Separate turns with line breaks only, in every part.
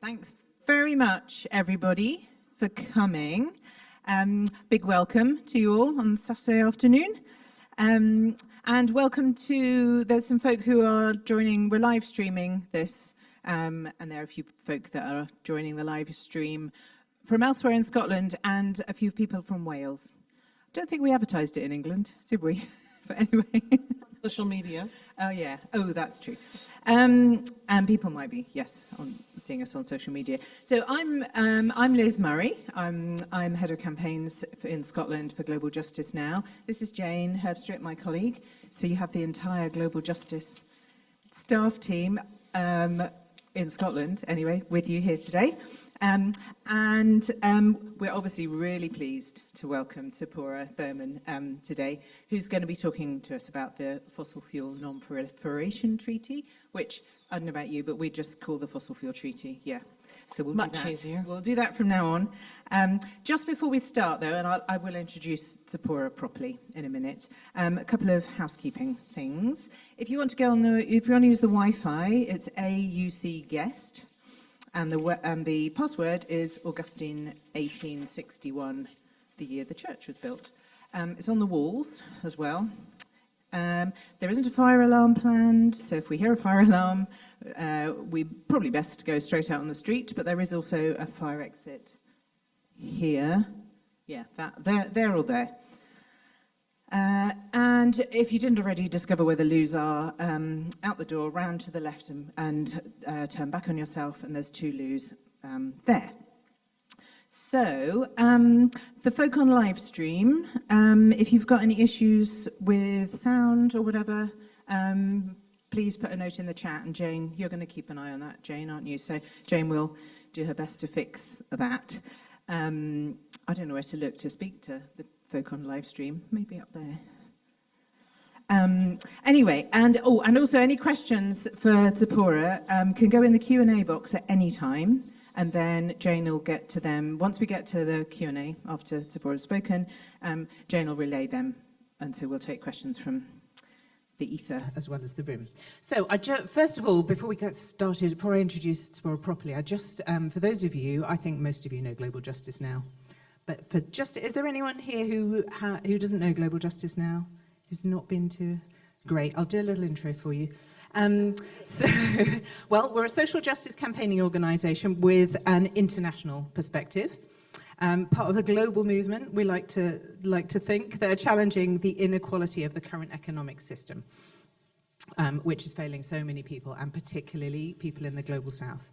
Thanks very much, everybody, for coming. Big welcome to you all on Saturday afternoon. And welcome to, there's some folk who are joining, we're live streaming this, and there are a few folk that are joining the live stream from elsewhere in Scotland and a few people from Wales. I don't think we advertised it in England, did we? But anyway.
Social media.
Oh yeah, oh that's true. And people might be, yes, seeing us on social media. So I'm Liz Murray. I'm head of campaigns in Scotland for Global Justice Now. This is Jane Herbstrip, my colleague. So you have the entire Global Justice staff team in Scotland, anyway, with you here today. We're obviously really pleased to welcome Tzeporah Berman today, who's going to be talking to us about the Fossil Fuel Non-Proliferation Treaty, which, I don't know about you, but we just call the Fossil Fuel Treaty, yeah. So we'll
Much
do that.
easier.
We'll do that from now on. Just before we start, though, and I will introduce Tzeporah properly in a minute, a couple of housekeeping things. If you want to go on if you want to use the Wi-Fi, it's AUC guest. And the password is Augustine 1861, the year the church was built. It's on the walls as well. There isn't a fire alarm planned, so if we hear a fire alarm, we probably best go straight out on the street, but there is also a fire exit here. Yeah, they're all there. And if you didn't already discover where the loos are, out the door, round to the left and turn back on yourself, and there's two loos there. So, the folk on live stream, if you've got any issues with sound or whatever, please put a note in the chat, and Jane, you're going to keep an eye on that, Jane, aren't you? So Jane will do her best to fix that. I don't know where to look to speak to the folk on live stream, maybe up there. Anyway, and also any questions for Tzeporah can go in the Q&A box at any time, and then Jane will get to them. Once we get to the Q&A after Tzeporah's spoken, Jane will relay them, and so we'll take questions from the ether as well as the room. So first of all, before we get started, before I introduce Tzeporah properly, I just, for those of you, I think most of you know Global Justice Now. But is there anyone here who doesn't know Global Justice Now? Who's not been to? Great, I'll do a little intro for you. Well, we're a social justice campaigning organisation with an international perspective. Part of a global movement, we like to think, that are challenging the inequality of the current economic system, which is failing so many people, and particularly people in the global south.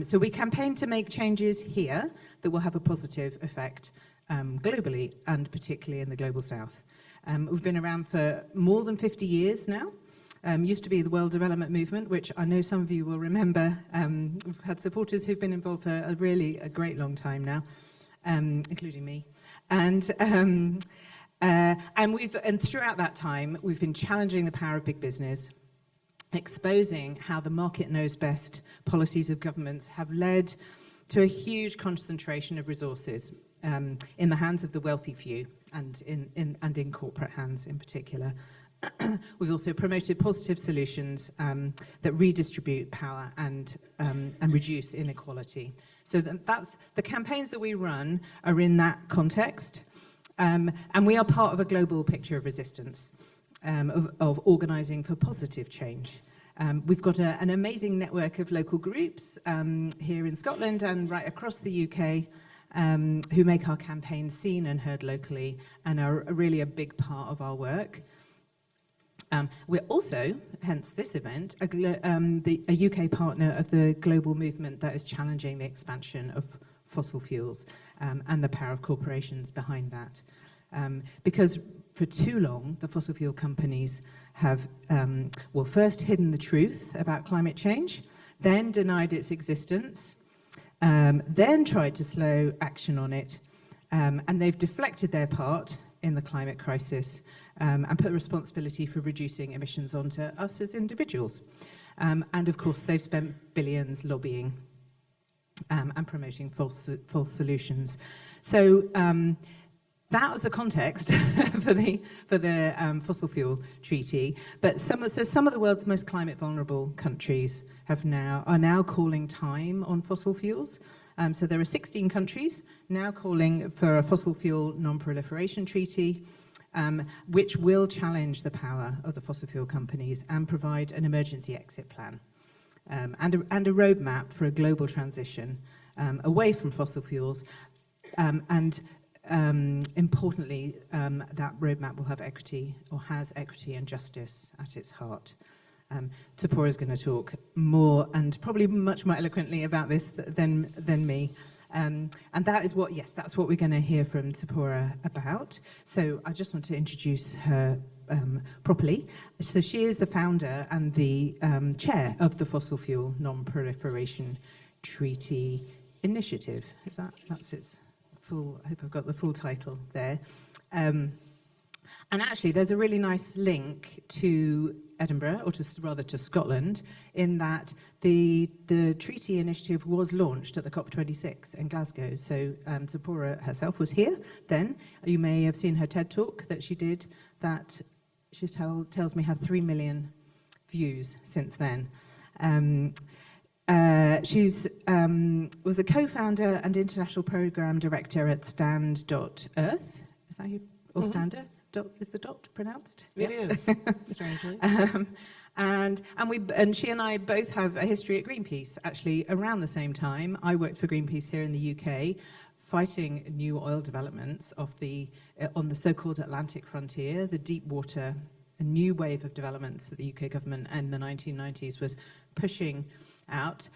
So we campaign to make changes here that will have a positive effect globally, and particularly in the global south. We've been around for more than 50 years now. Used to be the World Development Movement, which I know some of you will remember. We've had supporters who've been involved for a great long time now, including me. And throughout that time, we've been challenging the power of big business, exposing how the market knows best policies of governments have led to a huge concentration of resources in the hands of the wealthy few, and in corporate hands in particular. We've also promoted positive solutions that redistribute power and reduce inequality. So that's the campaigns that we run are in that context, and we are part of a global picture of resistance. Of organising for positive change. We've got an amazing network of local groups here in Scotland and right across the UK who make our campaigns seen and heard locally and are really a big part of our work. We're also, hence this event, a UK partner of the global movement that is challenging the expansion of fossil fuels and the power of corporations behind that. Because for too long, the fossil fuel companies have, first hidden the truth about climate change, then denied its existence, then tried to slow action on it, and they've deflected their part in the climate crisis and put responsibility for reducing emissions onto us as individuals. And of course, they've spent billions lobbying and promoting false solutions. So that was the context for the Fossil Fuel Treaty. But some of the world's most climate vulnerable countries are now calling time on fossil fuels. So there are 16 countries now calling for a Fossil Fuel Non-Proliferation Treaty, which will challenge the power of the fossil fuel companies and provide an emergency exit plan and a roadmap for a global transition away from fossil fuels. Importantly, that roadmap will have equity, or has equity and justice at its heart. Tzeporah is going to talk more and probably much more eloquently about this than me. And that is that's what we're going to hear from Tzeporah about. So I just want to introduce her properly. So she is the founder and the chair of the Fossil Fuel Non-Proliferation Treaty Initiative. That's its full, I hope I've got the full title there. And actually, there's a really nice link to Edinburgh, or rather to Scotland, in that the treaty initiative was launched at the COP26 in Glasgow. So Tzeporah herself was here then. You may have seen her TED talk that she did, that she tells me have 3 million views since then. She's was the co-founder and international program director at Stand.Earth. Is that you? Or Stand Earth? Is the dot pronounced?
It is, strangely.
And she and I both have a history at Greenpeace. Actually, around the same time, I worked for Greenpeace here in the UK, fighting new oil developments on the so-called Atlantic frontier, the deep water, a new wave of developments that the UK government in the 1990s was pushing out.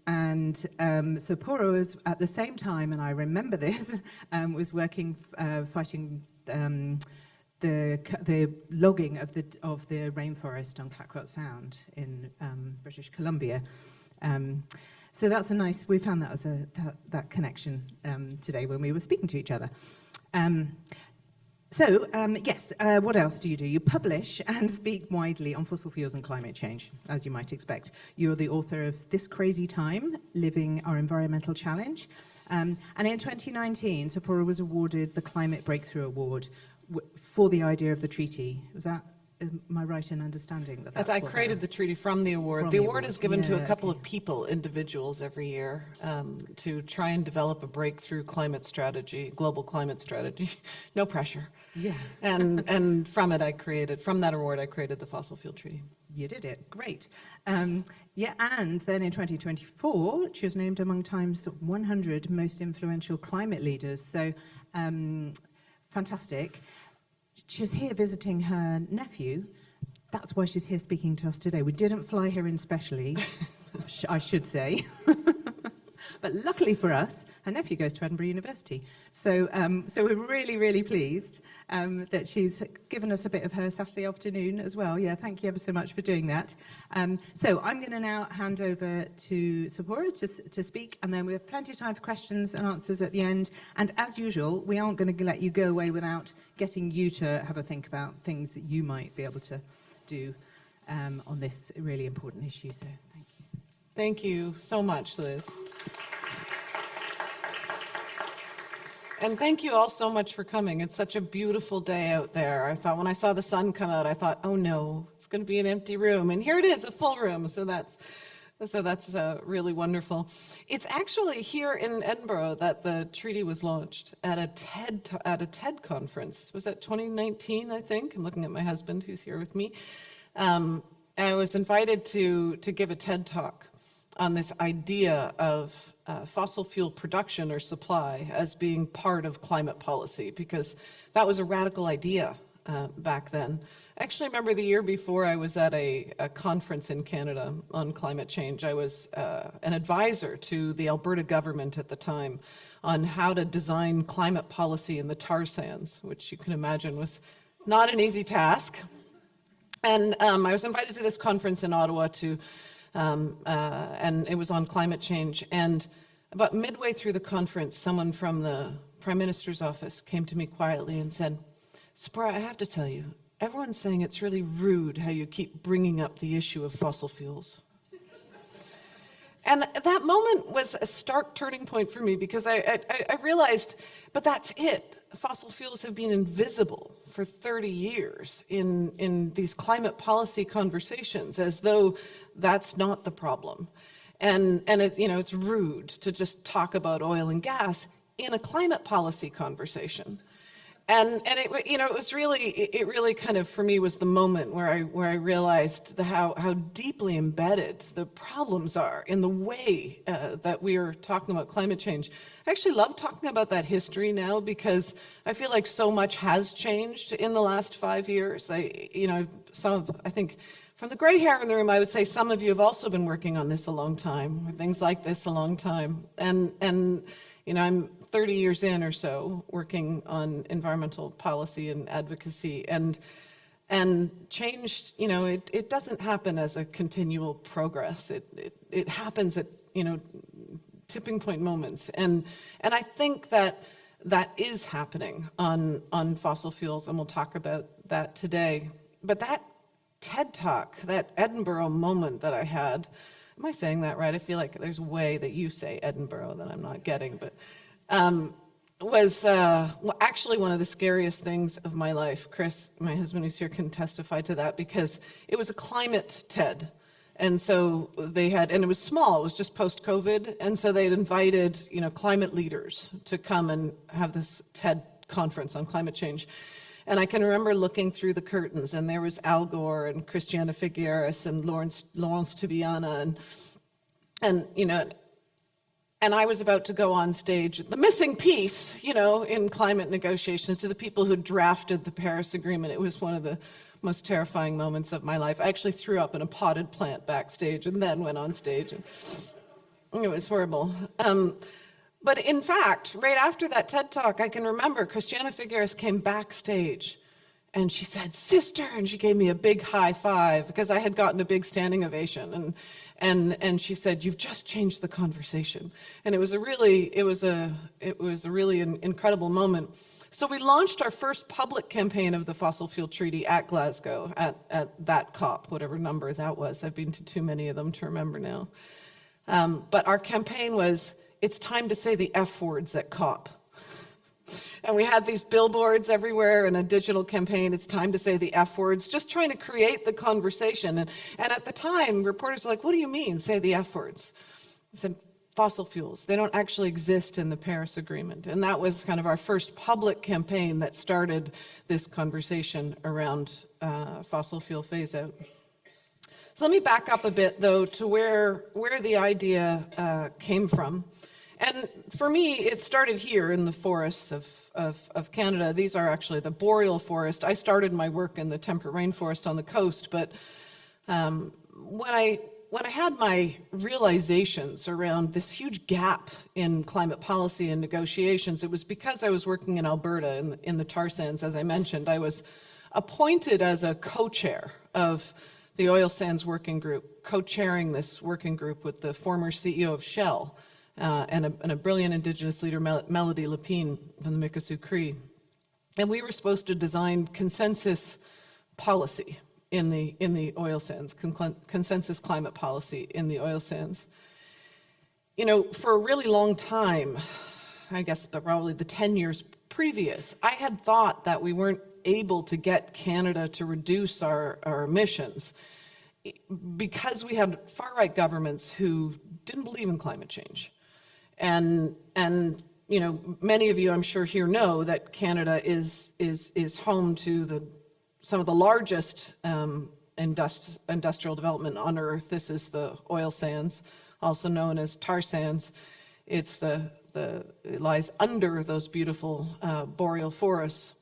Tzeporah was at the same time, and I remember this, was working, fighting the logging of the rainforest on Clackrot Sound in British Columbia. So that's a nice, we found that as that connection today when we were speaking to each other. What else do? You publish and speak widely on fossil fuels and climate change, as you might expect. You're the author of This Crazy Time, Living Our Environmental Challenge. And in 2019, Tzeporah was awarded the Climate Breakthrough Award for the idea of the treaty. Am I right in understanding that?
I created the treaty from the award. The award is given to a couple of people, individuals, every year to try and develop a breakthrough climate strategy, global climate strategy. No pressure.
Yeah.
And from that award, I created the Fossil Fuel Treaty.
You did it. Great. And then in 2024, she was named among Time's 100 most influential climate leaders. So, fantastic. She was here visiting her nephew. That's why she's here speaking to us today. We didn't fly her in specially, I should say. But luckily for us, her nephew goes to Edinburgh University. So we're really, really pleased that she's given us a bit of her Saturday afternoon as well. Yeah, thank you ever so much for doing that. So I'm going to now hand over to Tzeporah to speak, and then we have plenty of time for questions and answers at the end. And as usual, we aren't going to let you go away without getting you to have a think about things that you might be able to do on this really important issue. So thank you.
Thank you so much, Liz. And thank you all so much for coming. It's such a beautiful day out there. When I saw the sun come out, I thought, oh no, it's going to be an empty room. And here it is, a full room. So that's really wonderful. It's actually here in Edinburgh that the treaty was launched at a TED conference. Was that 2019, I think? I'm looking at my husband who's here with me. I was invited to give a TED talk on this idea of fossil fuel production or supply as being part of climate policy, because that was a radical idea back then. I actually remember the year before I was at a conference in Canada on climate change. I was an advisor to the Alberta government at the time on how to design climate policy in the tar sands, which you can imagine was not an easy task. And I was invited to this conference in Ottawa and it was on climate change. And about midway through the conference, someone from the Prime Minister's office came to me quietly and said, "Tzeporah, I have to tell you, everyone's saying it's really rude how you keep bringing up the issue of fossil fuels." And that moment was a stark turning point for me, because I realized, but that's it. fossil fuels have been invisible for 30 years in these climate policy conversations, as though that's not the problem. And it, it's rude to just talk about oil and gas in a climate policy conversation. And it really kind of, for me, was the moment where I realized how deeply embedded the problems are in the way that we are talking about climate change. I actually love talking about that history now, because I feel like so much has changed in the last 5 years. I think from the gray hair in the room, I would say some of you have also been working on this a long time, or things like this a long time. And I'm 30 years in or so working on environmental policy and advocacy, and change, it doesn't happen as a continual progress. It happens at, tipping point moments. And I think that is happening on fossil fuels, and we'll talk about that today. But that TED Talk, that Edinburgh moment that I had, am I saying that right? I feel like there's a way that you say Edinburgh that I'm not getting, but was actually one of the scariest things of my life. Chris, my husband who's here, can testify to that, because it was a climate TED. And so they had, and it was small, it was just post-COVID, and so they'd invited, climate leaders to come and have this TED conference on climate change. And I can remember looking through the curtains, and there was Al Gore and Christiana Figueres and Lawrence Tubiana, and I was about to go on stage, the missing piece, in climate negotiations, to the people who drafted the Paris Agreement. It was one of the most terrifying moments of my life. I actually threw up in a potted plant backstage and then went on stage. And it was horrible. But in fact, right after that TED Talk, I can remember Christiana Figueres came backstage and she said, "Sister," and she gave me a big high five, because I had gotten a big standing ovation. And she said, "You've just changed the conversation." And it was a really incredible moment. So we launched our first public campaign of the Fossil Fuel Treaty at Glasgow, at that COP, whatever number that was. I've been to too many of them to remember now. But our campaign was, "It's time to say the F words at COP." And we had these billboards everywhere and a digital campaign, "It's time to say the F words," just trying to create the conversation. And at the time, reporters were like, "What do you mean, say the F words?" I said, "Fossil fuels, they don't actually exist in the Paris Agreement." And that was kind of our first public campaign that started this conversation around fossil fuel phase out. So let me back up a bit, though, to where the idea came from. And for me, it started here in the forests of Canada. These are actually the boreal forest. I started my work in the temperate rainforest on the coast, but when I had my realizations around this huge gap in climate policy and negotiations, it was because I was working in Alberta in the tar sands. As I mentioned, I was appointed as a co-chair of the oil sands working group, co-chairing this working group with the former CEO of Shell, and a brilliant Indigenous leader, Melody Lapine from the Mikisew Cree. And we were supposed to design consensus policy in the oil sands, consensus climate policy in the oil sands. For a really long time, I guess probably the 10 years previous, I had thought that we weren't able to get Canada to reduce our emissions because we had far-right governments who didn't believe in climate change. And many of you, I'm sure, here know that Canada is home to some of the largest industrial development on Earth. This is the oil sands, also known as tar sands. It lies under those beautiful boreal forests.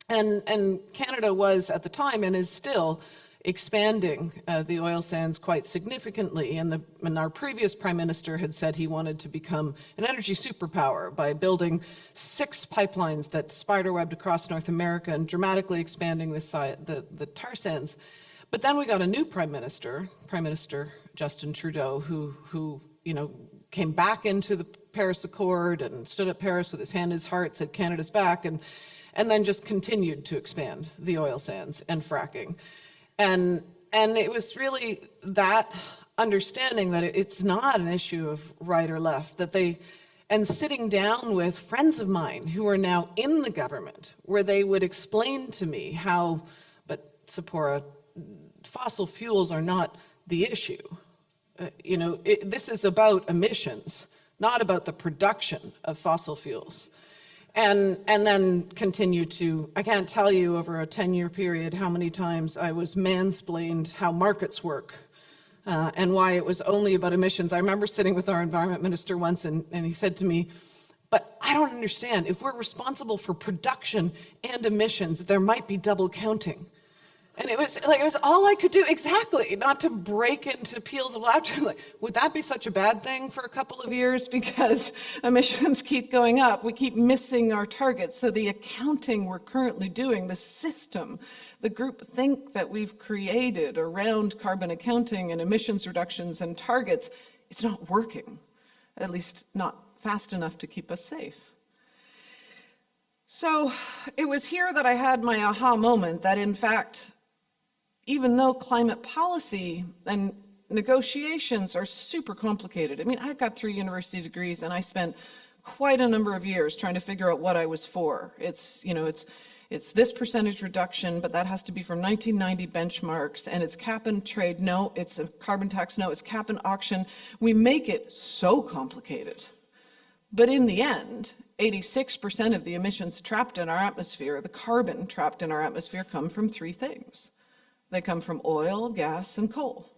And Canada was at the time, and is still, expanding the oil sands quite significantly. And our previous prime minister had said he wanted to become an energy superpower by building 6 pipelines that spiderwebbed across North America and dramatically expanding the tar sands. But then we got a new Prime Minister Justin Trudeau, who came back into the Paris Accord and stood at Paris with his hand in his heart, said Canada's back, and then just continued to expand the oil sands and fracking. And it was really that understanding that it's not an issue of right or left, that and sitting down with friends of mine who are now in the government, where they would explain to me how, but Tzeporah, fossil fuels are not the issue. This is about emissions, not about the production of fossil fuels. And then continue to, I can't tell you over a 10-year period how many times I was mansplained how markets work and why it was only about emissions. I remember sitting with our environment minister once and he said to me, but I don't understand, if we're responsible for production and emissions, there might be double counting. And it was all I could do, exactly, not to break into peals of laughter. Like, would that be such a bad thing for a couple of years? Because emissions keep going up, we keep missing our targets. So the accounting we're currently doing, the system, the groupthink that we've created around carbon accounting and emissions reductions and targets, it's not working, at least not fast enough to keep us safe. So it was here that I had my aha moment that, in fact, even though climate policy and negotiations are super complicated. I mean, I've got 3 university degrees and I spent quite a number of years trying to figure out what I was for. It's this percentage reduction, but that has to be from 1990 benchmarks, and it's cap and trade, no, it's a carbon tax, no, it's cap and auction. We make it so complicated. But in the end, 86% of the emissions trapped in our atmosphere, the carbon trapped in our atmosphere, come from 3 things. They come from oil, gas, and coal,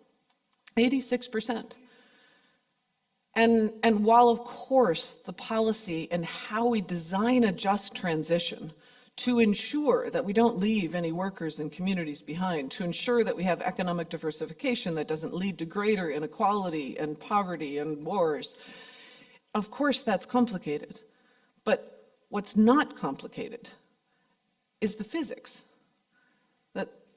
86%. And while, of course, the policy and how we design a just transition to ensure that we don't leave any workers and communities behind, to ensure that we have economic diversification that doesn't lead to greater inequality and poverty and wars, of course that's complicated. But what's not complicated is the physics.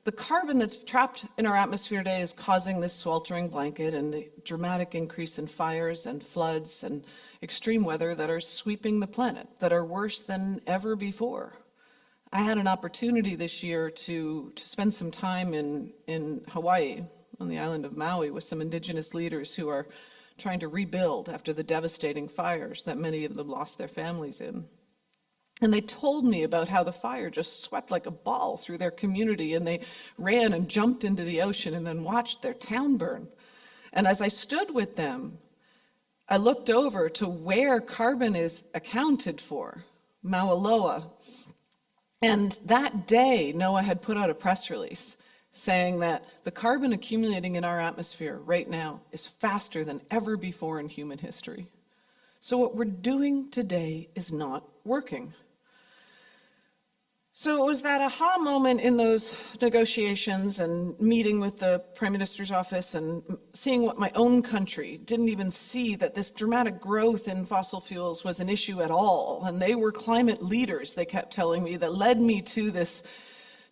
The carbon that's trapped in our atmosphere today is causing this sweltering blanket and the dramatic increase in fires and floods and extreme weather that are sweeping the planet, that are worse than ever before. I had an opportunity this year to spend some time in Hawaii, on the island of Maui, with some indigenous leaders who are trying to rebuild after the devastating fires that many of them lost their families in. And they told me about how the fire just swept like a ball through their community, and they ran and jumped into the ocean and then watched their town burn. And as I stood with them, I looked over to where carbon is accounted for, Mauna Loa. And that day, NOAA had put out a press release saying that the carbon accumulating in our atmosphere right now is faster than ever before in human history. So what we're doing today is not working. So it was that aha moment in those negotiations and meeting with the Prime Minister's office and seeing what my own country didn't even see, that this dramatic growth in fossil fuels was an issue at all. And they were climate leaders, they kept telling me, that led me to this,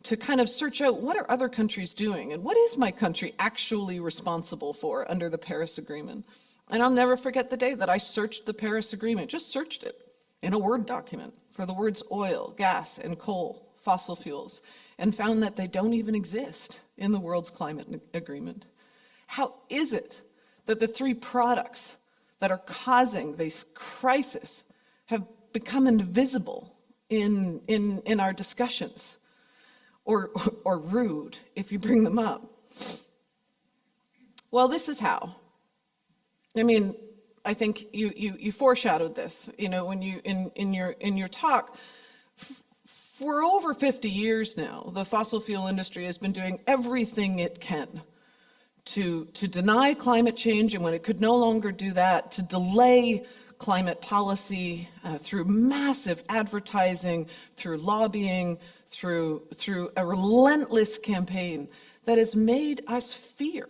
to kind of search out what are other countries doing and what is my country actually responsible for under the Paris Agreement. And I'll never forget the day that I searched the Paris Agreement, just searched it in a Word document for the words oil, gas, and coal, fossil fuels, and found that they don't even exist in the world's climate agreement. How is it that the 3 products that are causing this crisis have become invisible in our discussions, or rude if you bring them up? Well, this is how. I mean, I think you foreshadowed this, when you in your talk. For over 50 years now, the fossil fuel industry has been doing everything it can to deny climate change, and when it could no longer do that, to delay climate policy through massive advertising, through lobbying, through a relentless campaign that has made us fear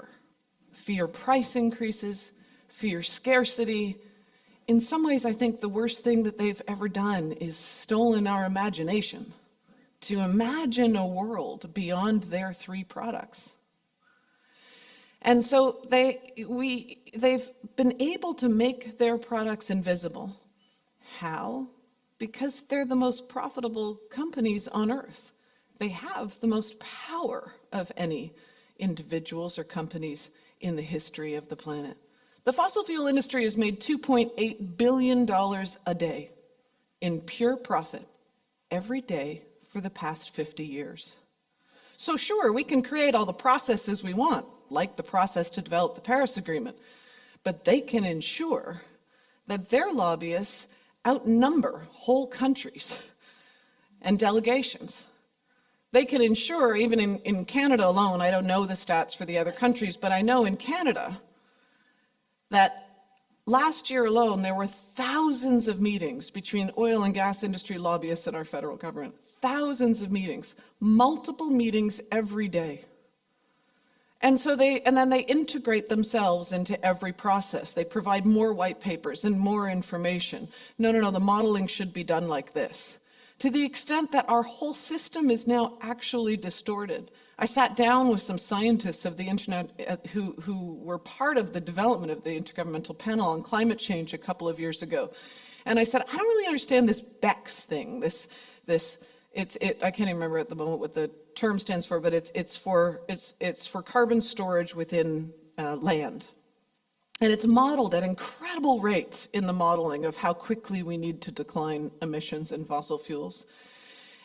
price increases, fear scarcity. In some ways, I think the worst thing that they've ever done is stolen our imagination, to imagine a world beyond their 3 products. And so they've been able to make their products invisible. How? Because they're the most profitable companies on earth. They have the most power of any individuals or companies in the history of the planet. The fossil fuel industry has made $2.8 billion a day in pure profit every day for the past 50 years. So sure, we can create all the processes we want, like the process to develop the Paris Agreement, but they can ensure that their lobbyists outnumber whole countries and delegations. They can ensure, even in Canada alone, I don't know the stats for the other countries, but I know in Canada that last year alone there were thousands of meetings between oil and gas industry lobbyists and our federal government. Thousands of meetings, multiple meetings every day. And so then they integrate themselves into every process. They provide more white papers and more information. No, the modeling should be done like this. To the extent that our whole system is now actually distorted. I sat down with some scientists of the internet who were part of the development of the Intergovernmental Panel on Climate Change a couple of years ago. And I said, I don't really understand this BECS thing, I can't even remember at the moment what the term stands for, but it's for carbon storage within land. And it's modeled at incredible rates in the modeling of how quickly we need to decline emissions in fossil fuels.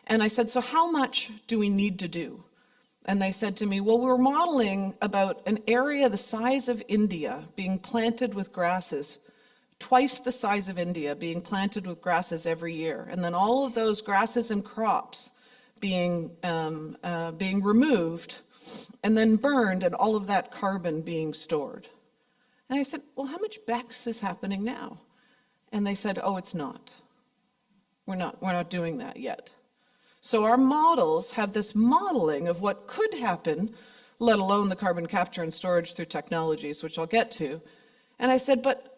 And I said, so how much do we need to do? And they said to me, well, we're modeling about an area the size of India being planted with grasses, twice the size of India being planted with grasses every year. And then all of those grasses and crops being removed and then burned, and all of that carbon being stored. And I said, well, how much BECS is happening now? And they said, oh, it's not. We're not doing that yet. So our models have this modeling of what could happen, let alone the carbon capture and storage through technologies, which I'll get to. And I said, but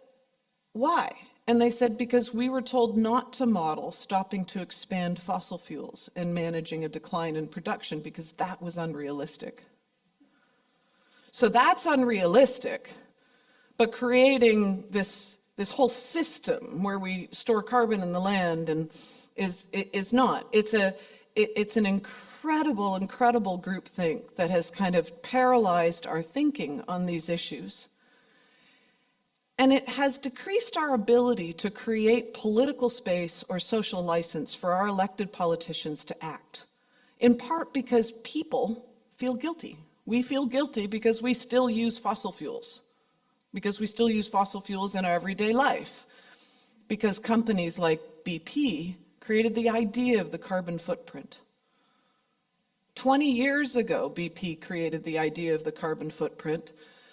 why? And they said, because we were told not to model stopping to expand fossil fuels and managing a decline in production because that was unrealistic. So that's unrealistic. But creating this whole system where we store carbon in the land and is not. It's an incredible groupthink that has kind of paralyzed our thinking on these issues. And it has decreased our ability to create political space or social license for our elected politicians to act, in part because people feel guilty. We feel guilty because we still use fossil fuels. Because we still use fossil fuels in our everyday life. Because companies like BP created the idea of the carbon footprint. 20 years ago, BP created the idea of the carbon footprint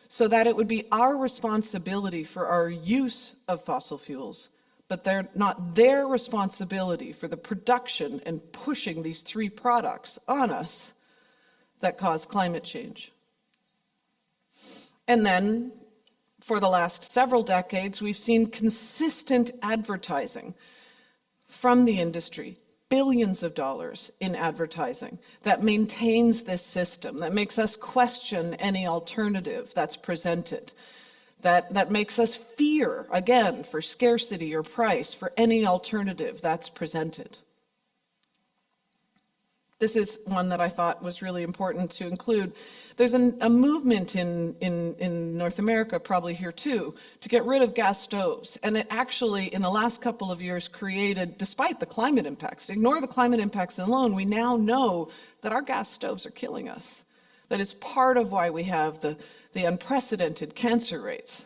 so that it would be our responsibility for our use of fossil fuels, but they're not their responsibility for the production and pushing these three products on us that cause climate change. And then, for the last several decades, we've seen consistent advertising from the industry, billions of dollars in advertising that maintains this system, that makes us question any alternative that's presented, that makes us fear, again, for scarcity or price, for any alternative that's presented. This is one that I thought was really important to include. There's a movement in North America, probably here too, to get rid of gas stoves. And it actually, in the last couple of years, created, despite the climate impacts, ignore the climate impacts alone, we now know that our gas stoves are killing us. That is part of why we have the unprecedented cancer rates.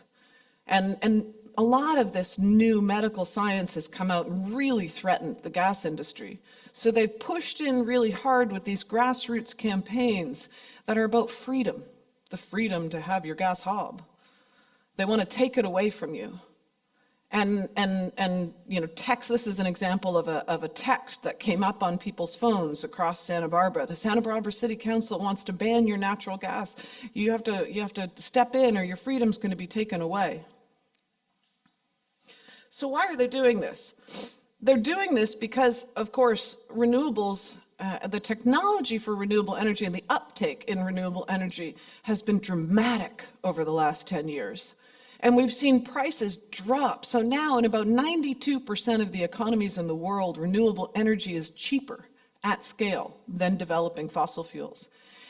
And a lot of this new medical science has come out and really threatened the gas industry. So they've pushed in really hard with these grassroots campaigns that are about freedom, the freedom to have your gas hob. They want to take it away from you. And you know, text, this is an example of a text that came up on people's phones across Santa Barbara. The Santa Barbara City Council wants to ban your natural gas. You have to step in or your freedom's going to be taken away. So why are they doing this? They're doing this because, of course, renewables, the technology for renewable energy and the uptake in renewable energy has been dramatic over the last 10 years. And we've seen prices drop. So now in about 92% of the economies in the world, renewable energy is cheaper at scale than developing fossil fuels.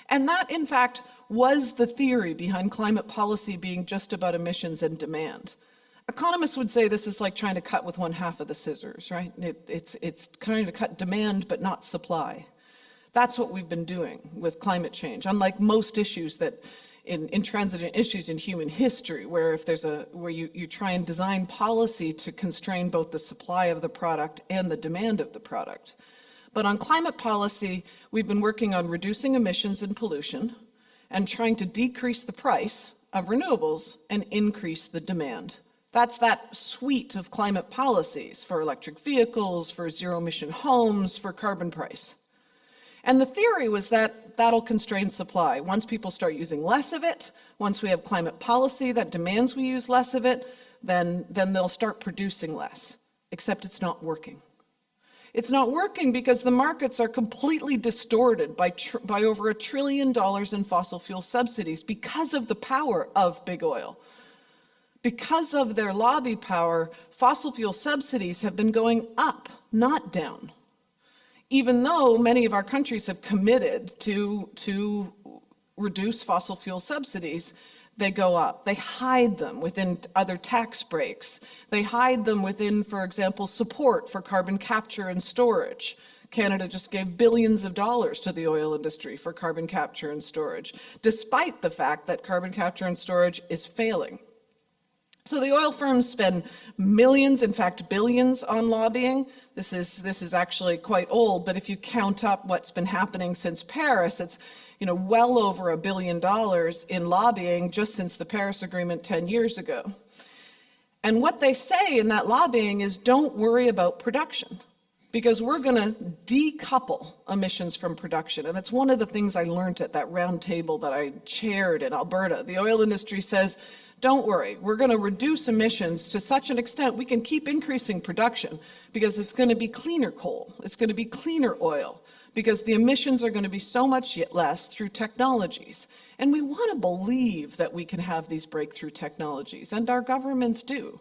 And that, in fact, was the theory behind climate policy being just about emissions and demand. Economists would say this is like trying to cut with one half of the scissors, right? It's trying to cut demand but not supply. That's what we've been doing with climate change, unlike most issues that intransigent issues in human history, where if there's where you try and design policy to constrain both the supply of the product and the demand of the product. But on climate policy, we've been working on reducing emissions and pollution and trying to decrease the price of renewables and increase the demand. That's that suite of climate policies for electric vehicles, for zero-emission homes, for carbon price. And the theory was that that'll constrain supply. Once people start using less of it, once we have climate policy that demands we use less of it, then they'll start producing less. Except it's not working. It's not working because the markets are completely distorted by over $1 trillion in fossil fuel subsidies because of the power of big oil. Because of their lobby power, fossil fuel subsidies have been going up, not down. Even though many of our countries have committed to reduce fossil fuel subsidies, they go up. They hide them within other tax breaks. They hide them within, for example, support for carbon capture and storage. Canada just gave billions of dollars to the oil industry for carbon capture and storage, despite the fact that carbon capture and storage is failing. So the oil firms spend millions, in fact billions, on lobbying. This is actually quite old, but if you count up what's been happening since Paris, it's well over $1 billion in lobbying just since the Paris Agreement 10 years ago. And what they say in that lobbying is don't worry about production, because we're going to decouple emissions from production. And that's one of the things I learned at that round table that I chaired in Alberta. The oil industry says, don't worry, we're going to reduce emissions to such an extent we can keep increasing production because it's going to be cleaner coal, it's going to be cleaner oil, because the emissions are going to be so much less through technologies. And we want to believe that we can have these breakthrough technologies, and our governments do.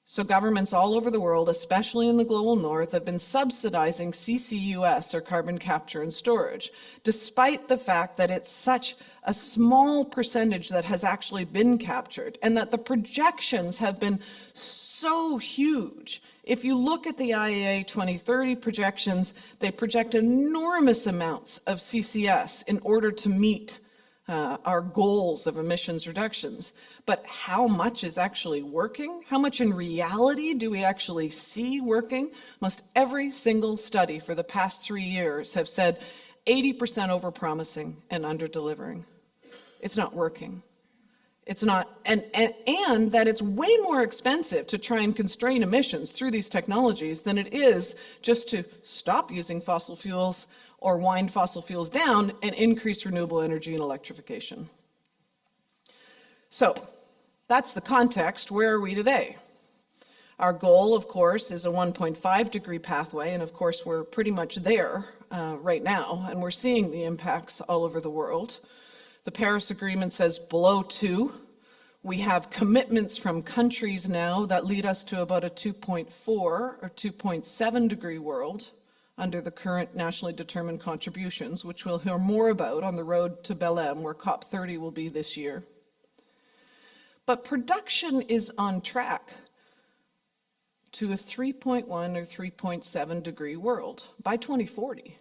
So governments all over the world, especially in the global north, have been subsidizing CCUS, or carbon capture and storage, despite the fact that it's such a small percentage that has actually been captured, and that the projections have been so huge. If you look at the IEA 2030 projections, they project enormous amounts of CCS in order to meet our goals of emissions reductions. But how much is actually working? How much in reality do we actually see working? Almost every single study for the past 3 years have said 80% overpromising and underdelivering. It's not working. It's not, and that it's way more expensive to try and constrain emissions through these technologies than it is just to stop using fossil fuels or wind fossil fuels down and increase renewable energy and electrification. So that's the context. Where are we today? Our goal, of course, is a 1.5 degree pathway, and of course we're pretty much there right now, and we're seeing the impacts all over the world. The Paris Agreement says below 2. We have commitments from countries now that lead us to about a 2.4 or 2.7 degree world under the current nationally determined contributions, which we'll hear more about on the road to Belém, where COP30 will be this year. But production is on track to a 3.1 or 3.7 degree world by 2040.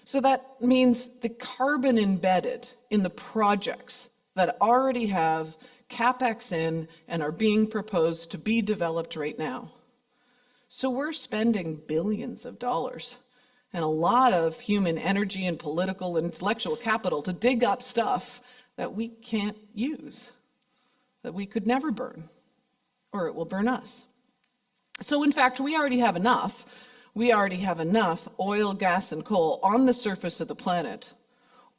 So that means the carbon embedded in the projects that already have CapEx in and are being proposed to be developed right now. So we're spending billions of dollars and a lot of human energy and political and intellectual capital to dig up stuff that we can't use, that we could never burn, or it will burn us. So in fact, we already have enough. We already have enough oil, gas, and coal on the surface of the planet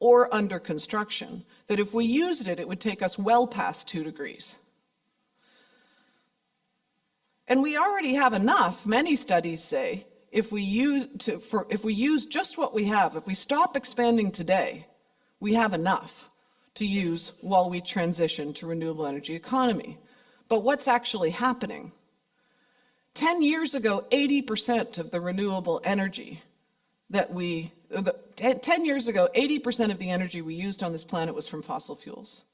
or under construction that if we used it, it would take us well past 2 degrees. And we already have enough, many studies say, if we use just what we have, if we stop expanding today, we have enough to use while we transition to renewable energy economy. But what's actually happening? 10 years ago, 80% of the renewable energy that 10 years ago, 80% of the energy we used on this planet was from fossil fuels.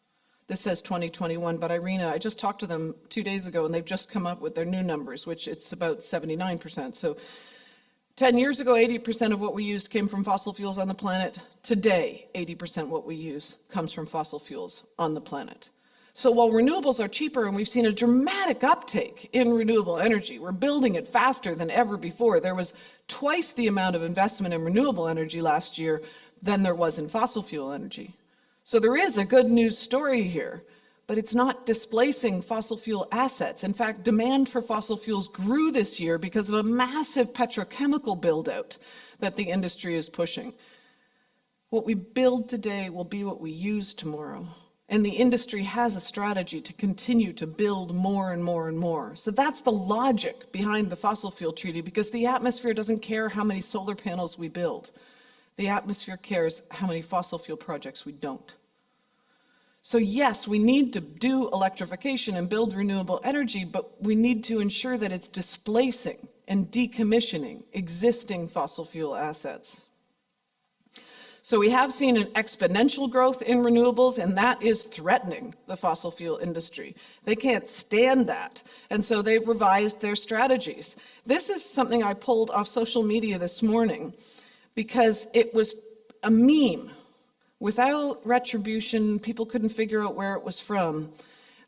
This says 2021, but Irina, I just talked to them 2 days ago, and they've just come up with their new numbers, which it's about 79%. So 10 years ago, 80% of what we used came from fossil fuels on the planet. Today, 80% what we use comes from fossil fuels on the planet. So while renewables are cheaper, and we've seen a dramatic uptake in renewable energy, we're building it faster than ever before. There was twice the amount of investment in renewable energy last year than there was in fossil fuel energy. So there is a good news story here, but it's not displacing fossil fuel assets. In fact, demand for fossil fuels grew this year because of a massive petrochemical build-out that the industry is pushing. What we build today will be what we use tomorrow. And the industry has a strategy to continue to build more and more and more. So that's the logic behind the fossil fuel treaty, because the atmosphere doesn't care how many solar panels we build. The atmosphere cares how many fossil fuel projects we don't. So yes, we need to do electrification and build renewable energy, but we need to ensure that it's displacing and decommissioning existing fossil fuel assets. So we have seen an exponential growth in renewables, and that is threatening the fossil fuel industry. They can't stand that, and so they've revised their strategies. This is something I pulled off social media this morning because it was a meme. Without retribution, people couldn't figure out where it was from,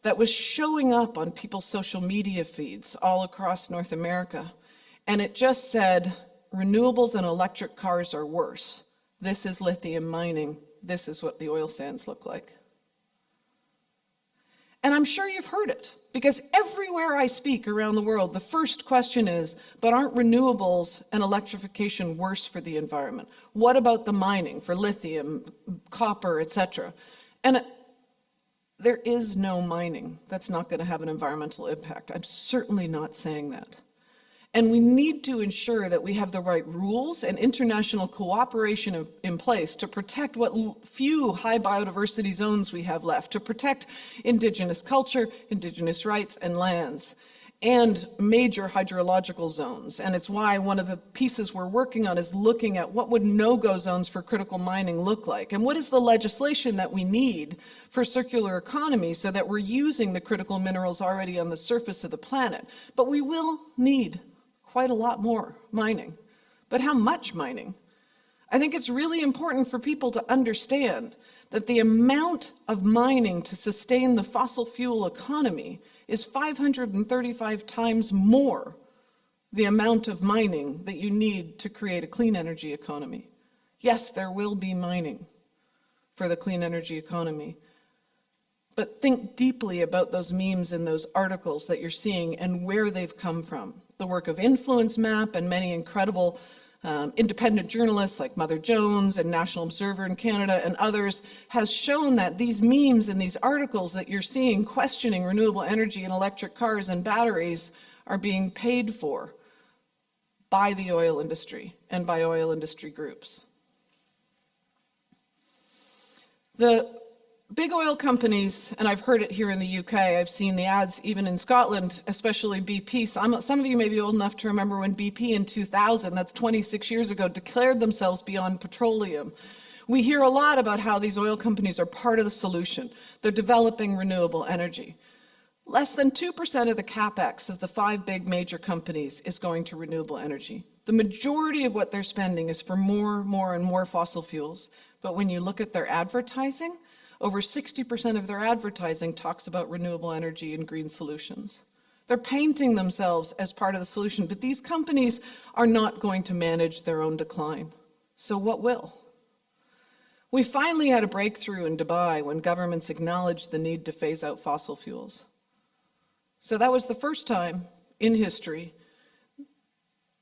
that was showing up on people's social media feeds all across North America. And it just said, renewables and electric cars are worse. This is lithium mining. This is what the oil sands look like. And I'm sure you've heard it, because everywhere I speak around the world, the first question is, but aren't renewables and electrification worse for the environment? What about the mining for lithium, copper, etc.? And there is no mining that's not going to have an environmental impact. I'm certainly not saying that. And we need to ensure that we have the right rules and international cooperation in place to protect what few high biodiversity zones we have left, to protect indigenous culture, indigenous rights and lands, and major hydrological zones. And it's why one of the pieces we're working on is looking at what would no-go zones for critical mining look like, and what is the legislation that we need for circular economy so that we're using the critical minerals already on the surface of the planet. But we will need quite a lot more mining. But how much mining? I think it's really important for people to understand that the amount of mining to sustain the fossil fuel economy is 535 times more the amount of mining that you need to create a clean energy economy. Yes, there will be mining for the clean energy economy, but think deeply about those memes and those articles that you're seeing and where they've come from. The work of Influence Map and many incredible independent journalists like Mother Jones and National Observer in Canada and others has shown that these memes and these articles that you're seeing questioning renewable energy and electric cars and batteries are being paid for by the oil industry and by oil industry groups. The big oil companies, and I've heard it here in the UK, I've seen the ads even in Scotland, especially BP. Some of you may be old enough to remember when BP in 2000, that's 26 years ago, declared themselves beyond petroleum. We hear a lot about how these oil companies are part of the solution. They're developing renewable energy. Less than 2% of the capex of the 5 big major companies is going to renewable energy. The majority of what they're spending is for more and more fossil fuels. But when you look at their advertising, over 60% of their advertising talks about renewable energy and green solutions. They're painting themselves as part of the solution, but these companies are not going to manage their own decline. So what will? We finally had a breakthrough in Dubai when governments acknowledged the need to phase out fossil fuels. So that was the first time in history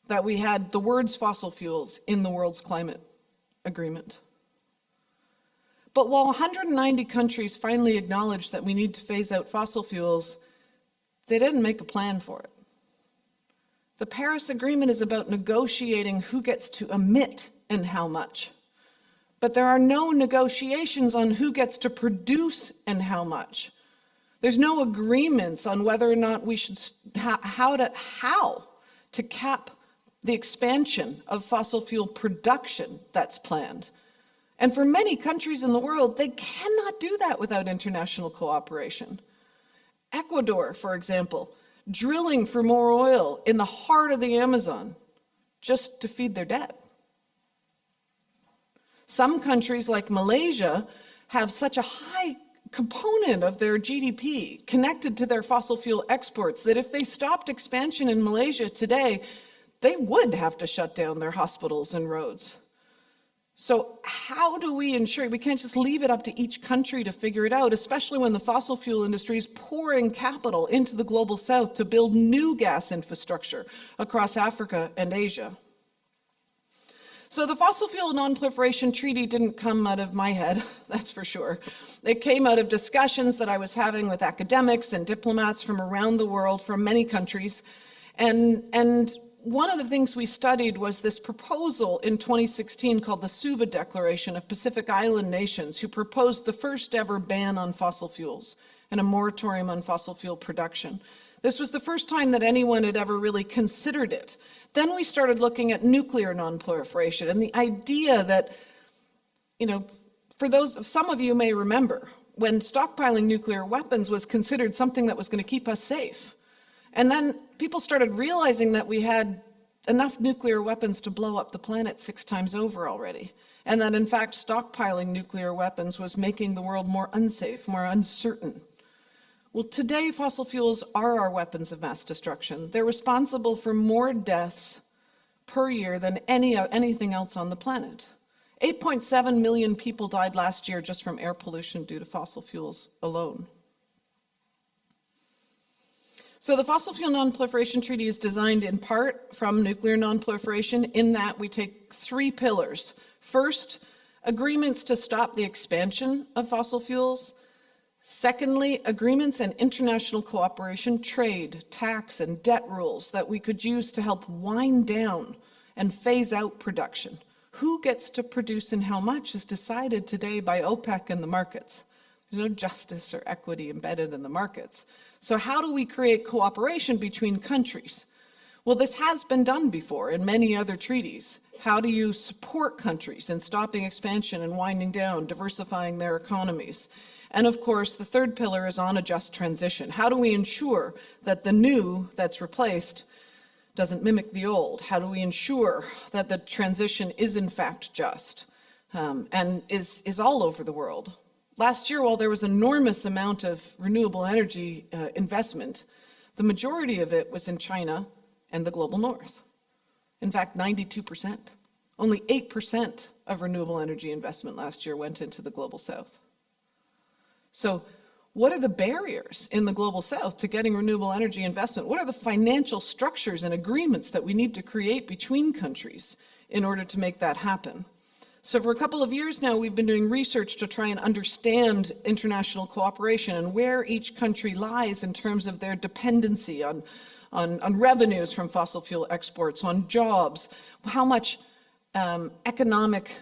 that we had the words fossil fuels in the world's climate agreement. But while 190 countries finally acknowledged that we need to phase out fossil fuels, they didn't make a plan for it. The Paris Agreement is about negotiating who gets to emit and how much. But there are no negotiations on who gets to produce and how much. There's no agreements on whether or not we should, how to cap the expansion of fossil fuel production that's planned. And for many countries in the world, they cannot do that without international cooperation. Ecuador, for example, drilling for more oil in the heart of the Amazon just to feed their debt. Some countries like Malaysia have such a high component of their GDP connected to their fossil fuel exports that if they stopped expansion in Malaysia today, they would have to shut down their hospitals and roads. So how do we ensure, we can't just leave it up to each country to figure it out, especially when the fossil fuel industry is pouring capital into the global south to build new gas infrastructure across Africa and Asia. So the Fossil Fuel Non-Proliferation Treaty didn't come out of my head, that's for sure. It came out of discussions that I was having with academics and diplomats from around the world, from many countries. And one of the things we studied was this proposal in 2016 called the Suva Declaration of Pacific Island Nations, who proposed the first ever ban on fossil fuels and a moratorium on fossil fuel production. This was the first time that anyone had ever really considered it. Then we started looking at nuclear non-proliferation and the idea that, for those, some of you may remember, when stockpiling nuclear weapons was considered something that was going to keep us safe. And then people started realizing that we had enough nuclear weapons to blow up the planet 6 times over already. And that in fact, stockpiling nuclear weapons was making the world more unsafe, more uncertain. Well, today, fossil fuels are our weapons of mass destruction. They're responsible for more deaths per year than anything else on the planet. 8.7 million people died last year just from air pollution due to fossil fuels alone. So the Fossil Fuel Non-Proliferation Treaty is designed in part from nuclear non-proliferation in that we take 3 pillars. First, agreements to stop the expansion of fossil fuels. Secondly, agreements and international cooperation, trade, tax, and debt rules that we could use to help wind down and phase out production. Who gets to produce and how much is decided today by OPEC and the markets. There's no justice or equity embedded in the markets. So how do we create cooperation between countries? Well, this has been done before in many other treaties. How do you support countries in stopping expansion and winding down, diversifying their economies? And of course, the third pillar is on a just transition. How do we ensure that the new that's replaced doesn't mimic the old? How do we ensure that the transition is in fact just and is all over the world? Last year, while there was an enormous amount of renewable energy investment, the majority of it was in China and the global north. In fact, 92%. Only 8% of renewable energy investment last year went into the global south. So what are the barriers in the global south to getting renewable energy investment? What are the financial structures and agreements that we need to create between countries in order to make that happen? So for a couple of years now, we've been doing research to try and understand international cooperation and where each country lies in terms of their dependency on revenues from fossil fuel exports, on jobs, how much economic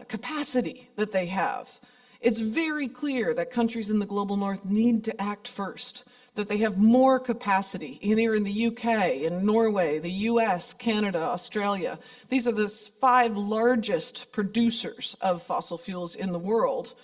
capacity that they have. It's very clear that countries in the global north need to act first, that they have more capacity here in the UK, in Norway, the US, Canada, Australia. These are the 5 largest producers of fossil fuels in the world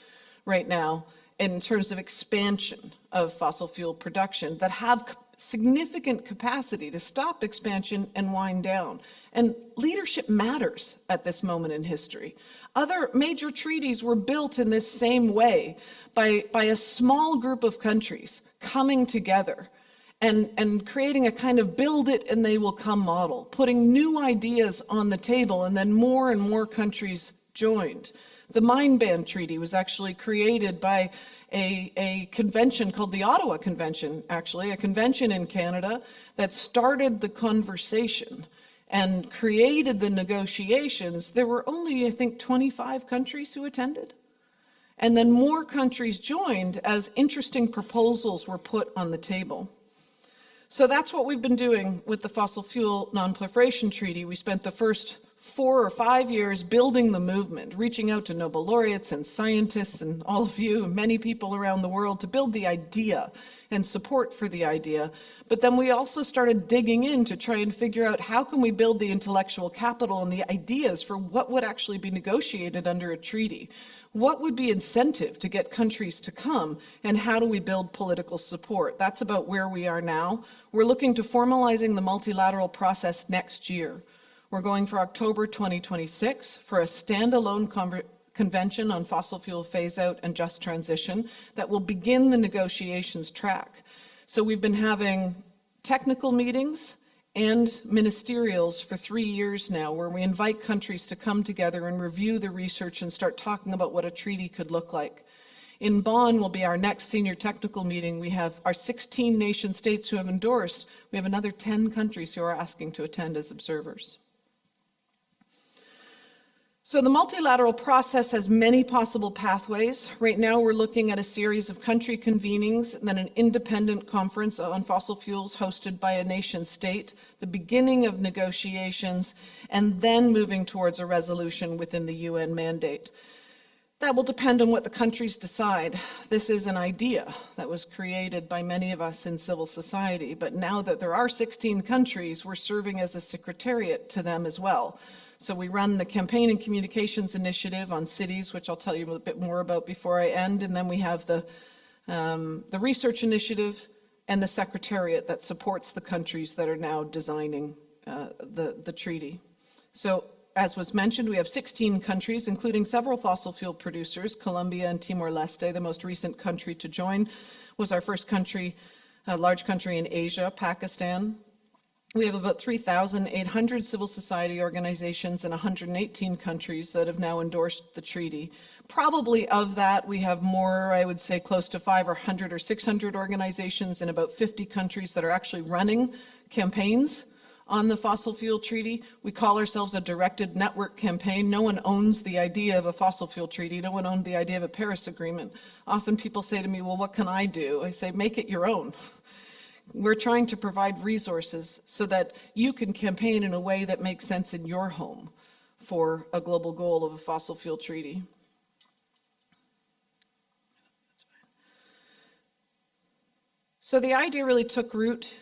right now in terms of expansion of fossil fuel production that have significant capacity to stop expansion and wind down. And leadership matters at this moment in history. Other major treaties were built in this same way by a small group of countries coming together and creating a kind of build it and they will come model, putting new ideas on the table, and then more and more countries joined. The Mine Ban Treaty was actually created by a convention called the Ottawa Convention, actually, a convention in Canada that started the conversation and created the negotiations. There were only, I think, 25 countries who attended. And then more countries joined as interesting proposals were put on the table. So that's what we've been doing with the Fossil Fuel Non-Proliferation Treaty. We spent the first 4 or 5 years building the movement, reaching out to Nobel laureates and scientists and all of you and many people around the world to build the idea and support for the idea. But then we also started digging in to try and figure out how can we build the intellectual capital and the ideas for what would actually be negotiated under a treaty. What would be incentive to get countries to come, and how do we build political support? That's about where we are now. We're looking to formalizing the multilateral process next year. We're going for October 2026 for a standalone convention on fossil fuel phase-out and just transition that will begin the negotiations track. So we've been having technical meetings and ministerials for 3 years now, where we invite countries to come together and review the research and start talking about what a treaty could look like. In Bonn will be our next senior technical meeting. We have our 16 nation states who have endorsed. We have another 10 countries who are asking to attend as observers. So the multilateral process has many possible pathways. Right now we're looking at a series of country convenings, then an independent conference on fossil fuels hosted by a nation state, the beginning of negotiations, and then moving towards a resolution within the UN mandate. That will depend on what the countries decide. This is an idea that was created by many of us in civil society, but now that there are 16 countries, we're serving as a secretariat to them as well. So we run the Campaign and Communications Initiative on cities, which I'll tell you a bit more about before I end, and then we have the Research Initiative and the Secretariat that supports the countries that are now designing the treaty. So as was mentioned, we have 16 countries, including several fossil fuel producers. Colombia and Timor-Leste, the most recent country to join, was our first country, a large country in Asia, Pakistan. We have about 3,800 civil society organizations in 118 countries that have now endorsed the treaty. Probably of that, we have more, I would say, close to 500 or 600 organizations in about 50 countries that are actually running campaigns on the fossil fuel treaty. We call ourselves a directed network campaign. No one owns the idea of a fossil fuel treaty. No one owned the idea of a Paris Agreement. Often people say to me, well, what can I do? I say, make it your own. We're trying to provide resources so that you can campaign in a way that makes sense in your home for a global goal of a fossil fuel treaty. So the idea really took root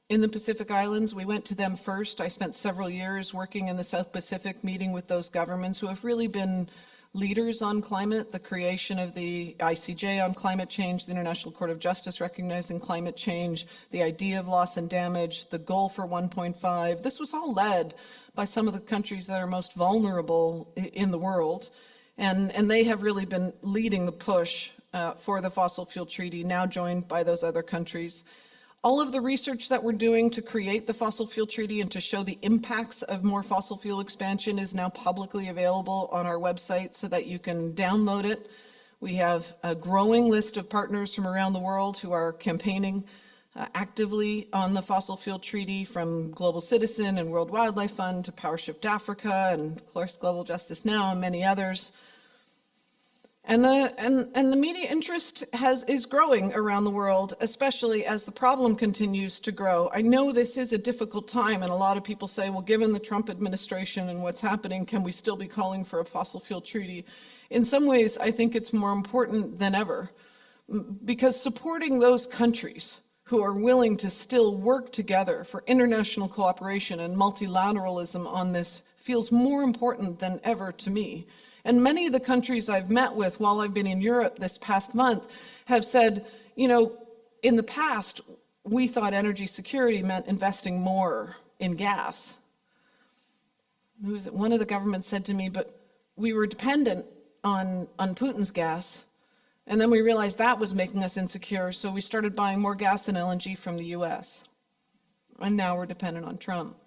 in the Pacific Islands. We went to them first. I spent several years working in the South Pacific, meeting with those governments who have really been leaders on climate, the creation of the ICJ on climate change, the International Court of Justice recognizing climate change, the idea of loss and damage, the goal for 1.5. This was all led by some of the countries that are most vulnerable in the world. And they have really been leading the push for the fossil fuel treaty, now joined by those other countries. All of the research that we're doing to create the fossil fuel treaty and to show the impacts of more fossil fuel expansion is now publicly available on our website so that you can download it. We have a growing list of partners from around the world who are campaigning actively on the fossil fuel treaty, from Global Citizen and World Wildlife Fund to PowerShift Africa and of course Global Justice Now and many others. And the media interest is growing around the world, especially as the problem continues to grow. I know this is a difficult time, and a lot of people say, well, given the Trump administration and what's happening, can we still be calling for a fossil fuel treaty? In some ways, I think it's more important than ever, because supporting those countries who are willing to still work together for international cooperation and multilateralism on this feels more important than ever to me. And many of the countries I've met with while I've been in Europe this past month have said, you know, in the past, we thought energy security meant investing more in gas. One of the governments said to me, but we were dependent on Putin's gas, and then we realized that was making us insecure, so we started buying more gas and LNG from the US. And now we're dependent on Trump.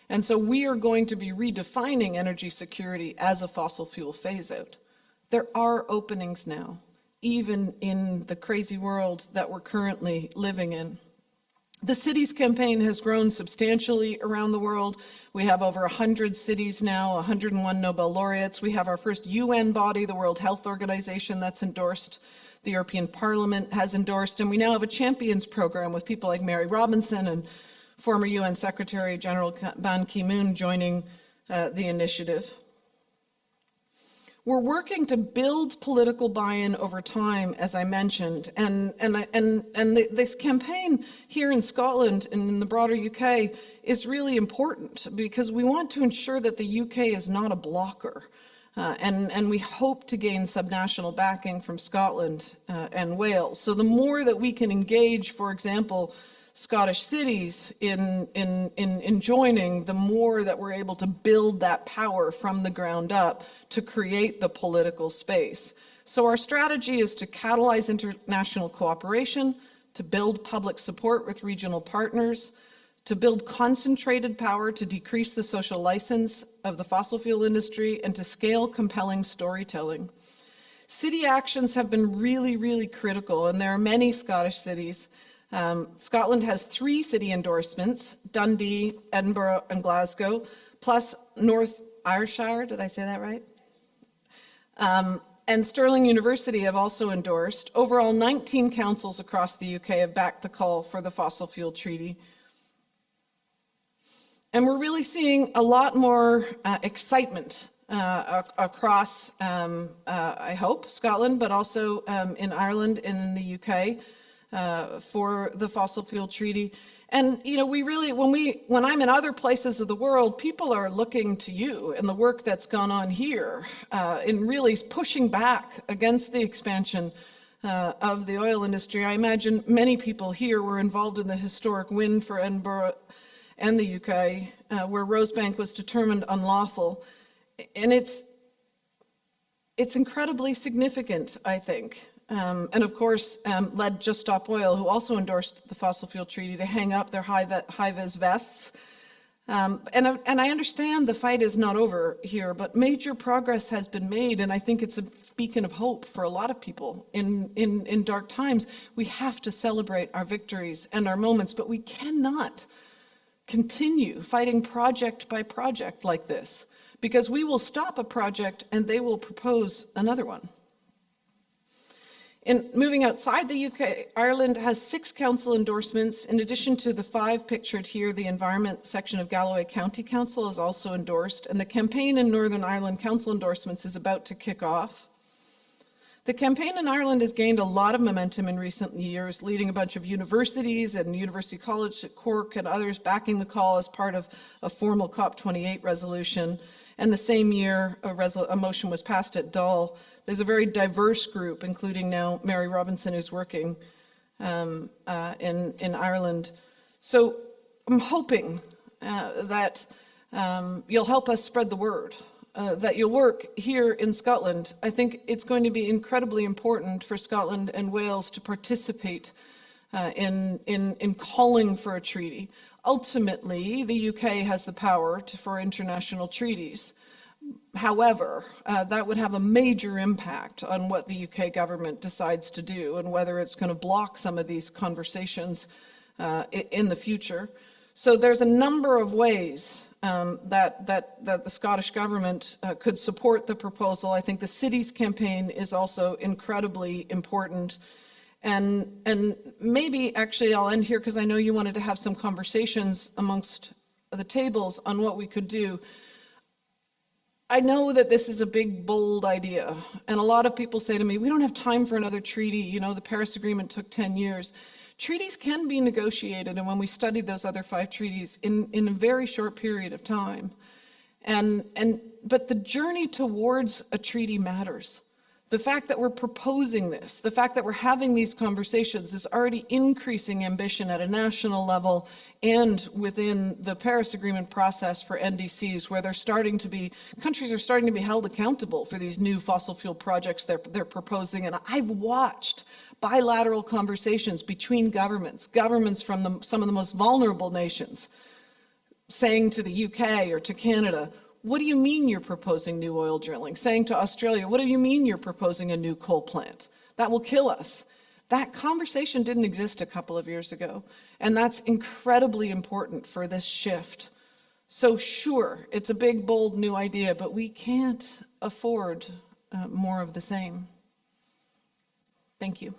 And so we are going to be redefining energy security as a fossil fuel phase-out. There are openings now, even in the crazy world that we're currently living in. The cities campaign has grown substantially around the world. We have over 100 cities now, 101 Nobel laureates. We have our first UN body, the World Health Organization, that's endorsed. The European Parliament has endorsed, and we now have a champions program with people like Mary Robinson and former UN Secretary General Ban Ki-moon joining the initiative. We're working to build political buy-in over time, as I mentioned, and this campaign here in Scotland and in the broader UK is really important because we want to ensure that the UK is not a blocker. And we hope to gain subnational backing from Scotland and Wales. So the more that we can engage, for example, Scottish cities in joining, the more that we're able to build that power from the ground up to create the political space. So our strategy is to catalyze international cooperation, to build public support with regional partners, to build concentrated power to decrease the social license of the fossil fuel industry, and to scale compelling storytelling. City actions have been really, really critical, and there are many Scottish cities. Scotland has 3 city endorsements, Dundee, Edinburgh, and Glasgow, plus North Ayrshire, did I say that right? And Stirling University have also endorsed. Overall, 19 councils across the UK have backed the call for the Fossil Fuel Treaty. And we're really seeing a lot more excitement across, I hope, Scotland, but also in Ireland and in the UK. For the Fossil Fuel Treaty. And, you know, we really, when I'm in other places of the world, people are looking to you and the work that's gone on here in really pushing back against the expansion of the oil industry. I imagine many people here were involved in the historic win for Edinburgh and the UK, where Rosebank was determined unlawful. And it's incredibly significant, I think. And of course, led Just Stop Oil, who also endorsed the Fossil Fuel Treaty, to hang up their high-vis vests. And I understand the fight is not over here, but major progress has been made, and I think it's a beacon of hope for a lot of people in dark times. We have to celebrate our victories and our moments, but we cannot continue fighting project by project like this, because we will stop a project and they will propose another one. In moving outside the UK, Ireland has 6 council endorsements. In addition to the 5 pictured here, the environment section of Galloway County Council is also endorsed, and the campaign in Northern Ireland council endorsements is about to kick off. The campaign in Ireland has gained a lot of momentum in recent years, leading a bunch of universities and University College at Cork and others backing the call as part of a formal COP28 resolution. And the same year, a motion was passed at Dáil. There's a very diverse group, including now Mary Robinson, who's working in Ireland. So I'm hoping that you'll help us spread the word, that you'll work here in Scotland. I think it's going to be incredibly important for Scotland and Wales to participate in calling for a treaty. Ultimately, the UK has the power for international treaties. However, that would have a major impact on what the UK government decides to do and whether it's going to block some of these conversations in the future. So there's a number of ways that the Scottish government could support the proposal. I think the cities campaign is also incredibly important. And maybe actually I'll end here because I know you wanted to have some conversations amongst the tables on what we could do. I know that this is a big, bold idea, and a lot of people say to me, we don't have time for another treaty, you know, the Paris Agreement took 10 years. Treaties can be negotiated, and when we studied those other 5 treaties, in a very short period of time. But the journey towards a treaty matters. The fact that we're proposing this, the fact that we're having these conversations is already increasing ambition at a national level and within the Paris Agreement process for NDCs, where countries are starting to be held accountable for these new fossil fuel projects they're proposing. And I've watched bilateral conversations between governments from some of the most vulnerable nations, saying to the UK or to Canada, what do you mean you're proposing new oil drilling? Saying to Australia, what do you mean you're proposing a new coal plant? That will kill us. That conversation didn't exist a couple of years ago, and that's incredibly important for this shift. So sure, it's a big, bold new idea, but we can't afford more of the same. Thank you.